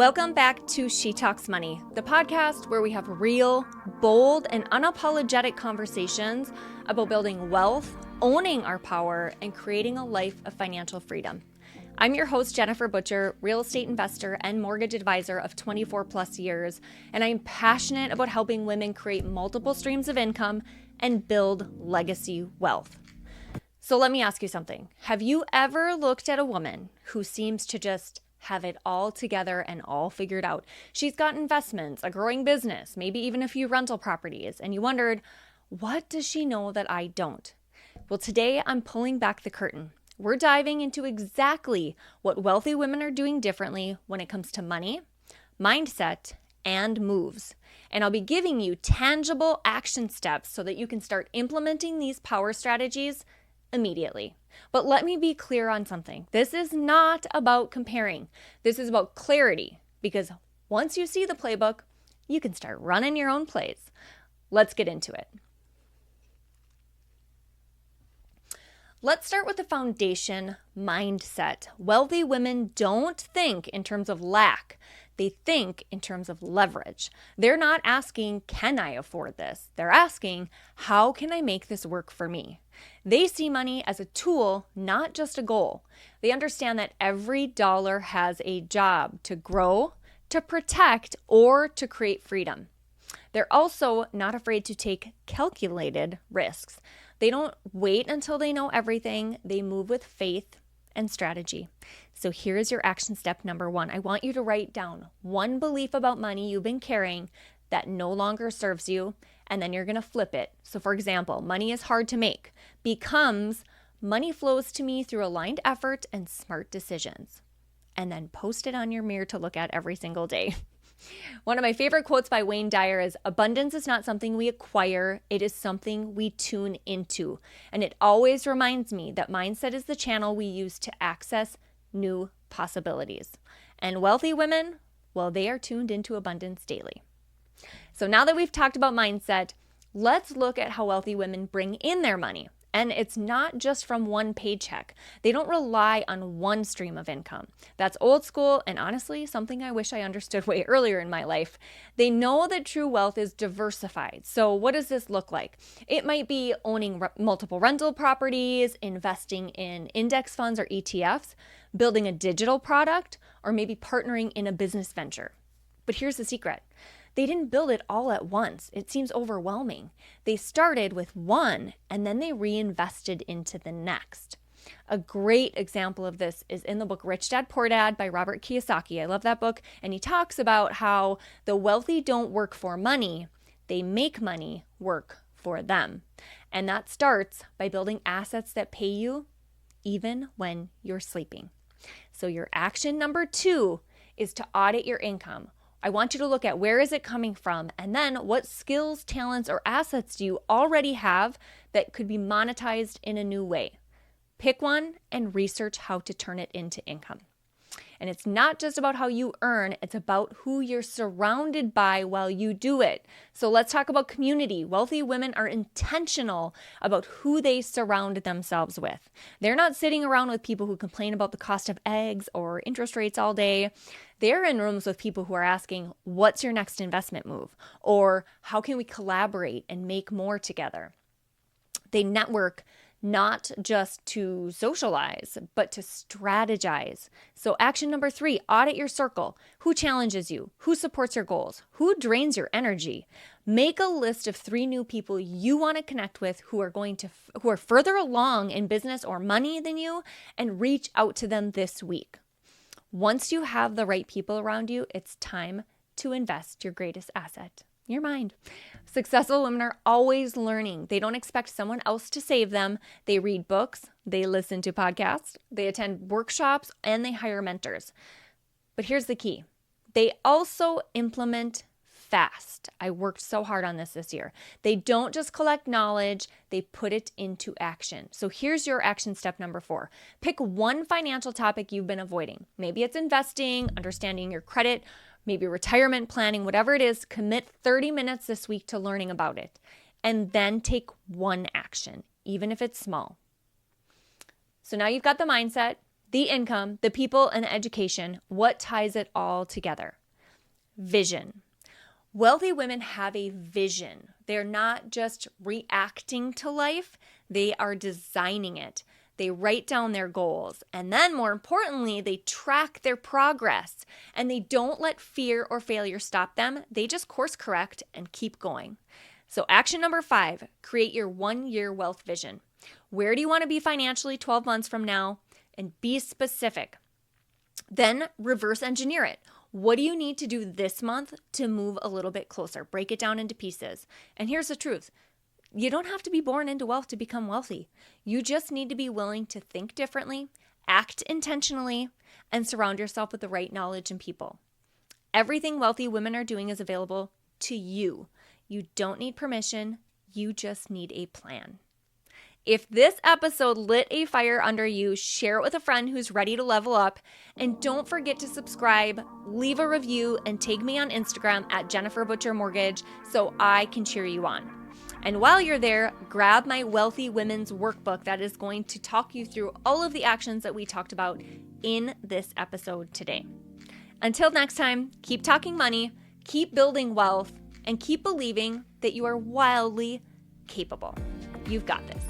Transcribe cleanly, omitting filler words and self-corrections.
Welcome back to She Talks Money, the podcast where we have real, bold, and unapologetic conversations about building wealth, owning our power, and creating a life of financial freedom. I'm your host, Jennifer Butcher, real estate investor and mortgage advisor of 24 plus years, and I'm passionate about helping women create multiple streams of income and build legacy wealth. So let me ask you something. Have you ever looked at a woman who seems to just have it all together and all figured out? She's got investments, a growing business, maybe even a few rental properties, and you wondered, what does she know that I don't? Well, today I'm pulling back the curtain. We're diving into exactly what wealthy women are doing differently when it comes to money, mindset, and moves. And I'll be giving you tangible action steps so that you can start implementing these power strategies immediately. But let me be clear on something. This is not about comparing. This is about clarity, because once you see the playbook, you can start running your own plays. Let's get into it. Let's start with the foundation mindset. Wealthy women don't think in terms of lack. They think in terms of leverage. They're not asking, can I afford this? They're asking, how can I make this work for me? They see money as a tool, not just a goal. They understand that every dollar has a job to grow, to protect, or to create freedom. They're also not afraid to take calculated risks. They don't wait until they know everything. They move with faith and strategy. So here's your action step number 1. I want you to write down one belief about money you've been carrying that no longer serves you, and then you're going to flip it. So for example, money is hard to make becomes money flows to me through aligned effort and smart decisions. And then post it on your mirror to look at every single day. One of my favorite quotes by Wayne Dyer is, abundance is not something we acquire, it is something we tune into. And it always reminds me that mindset is the channel we use to access new possibilities. And wealthy women, well, they are tuned into abundance daily. So now that we've talked about mindset, let's look at how wealthy women bring in their money. And it's not just from one paycheck. They don't rely on one stream of income. That's old school and honestly something I wish I understood way earlier in my life. They know that true wealth is diversified. So what does this look like? It might be owning multiple rental properties, investing in index funds or ETFs, building a digital product, or maybe partnering in a business venture. But here's the secret. They didn't build it all at once. It seems overwhelming. They started with one and then they reinvested into the next. A great example of this is in the book Rich Dad, Poor Dad by Robert Kiyosaki. I love that book. And he talks about how the wealthy don't work for money. They make money work for them. And that starts by building assets that pay you even when you're sleeping. So your action number 2 is to audit your income. I want you to look at where is it coming from, and then what skills, talents, or assets do you already have that could be monetized in a new way. Pick one and research how to turn it into income. And it's not just about how you earn, it's about who you're surrounded by while you do it. So let's talk about community. Wealthy women are intentional about who they surround themselves with. They're not sitting around with people who complain about the cost of eggs or interest rates all day. They're in rooms with people who are asking, what's your next investment move? Or how can we collaborate and make more together? They network not just to socialize, but to strategize. So action number 3, audit your circle. Who challenges you? Who supports your goals? Who drains your energy? Make a list of 3 new people you want to connect with who are further along in business or money than you, and reach out to them this week. Once you have the right people around you, it's time to invest your greatest asset, your mind. Successful women are always learning. They don't expect someone else to save them. They read books, they listen to podcasts, they attend workshops, and they hire mentors. But here's the key. They also implement fast. I worked so hard on this year. They don't just collect knowledge, they put it into action. So here's your action step number 4. Pick one financial topic you've been avoiding. Maybe it's investing, understanding your credit, maybe retirement planning, whatever it is. Commit 30 minutes this week to learning about it. And then take one action, even if it's small. So now you've got the mindset, the income, the people, and the education. What ties it all together? Vision. Wealthy women have a vision. They're not just reacting to life, they are designing it. They write down their goals. And then, more importantly, they track their progress. And they don't let fear or failure stop them. They just course correct and keep going. So, action number 5, create your 1-year wealth vision. Where do you want to be financially 12 months from now? And be specific. Then reverse engineer it. What do you need to do this month to move a little bit closer? Break it down into pieces. And here's the truth. You don't have to be born into wealth to become wealthy. You just need to be willing to think differently, act intentionally, and surround yourself with the right knowledge and people. Everything wealthy women are doing is available to you. You don't need permission. You just need a plan. If this episode lit a fire under you, share it with a friend who's ready to level up. And don't forget to subscribe, leave a review, and tag me on Instagram at Jennifer Butcher Mortgage so I can cheer you on. And while you're there, grab my Wealthy Women's Workbook that is going to talk you through all of the actions that we talked about in this episode today. Until next time, keep talking money, keep building wealth, and keep believing that you are wildly capable. You've got this.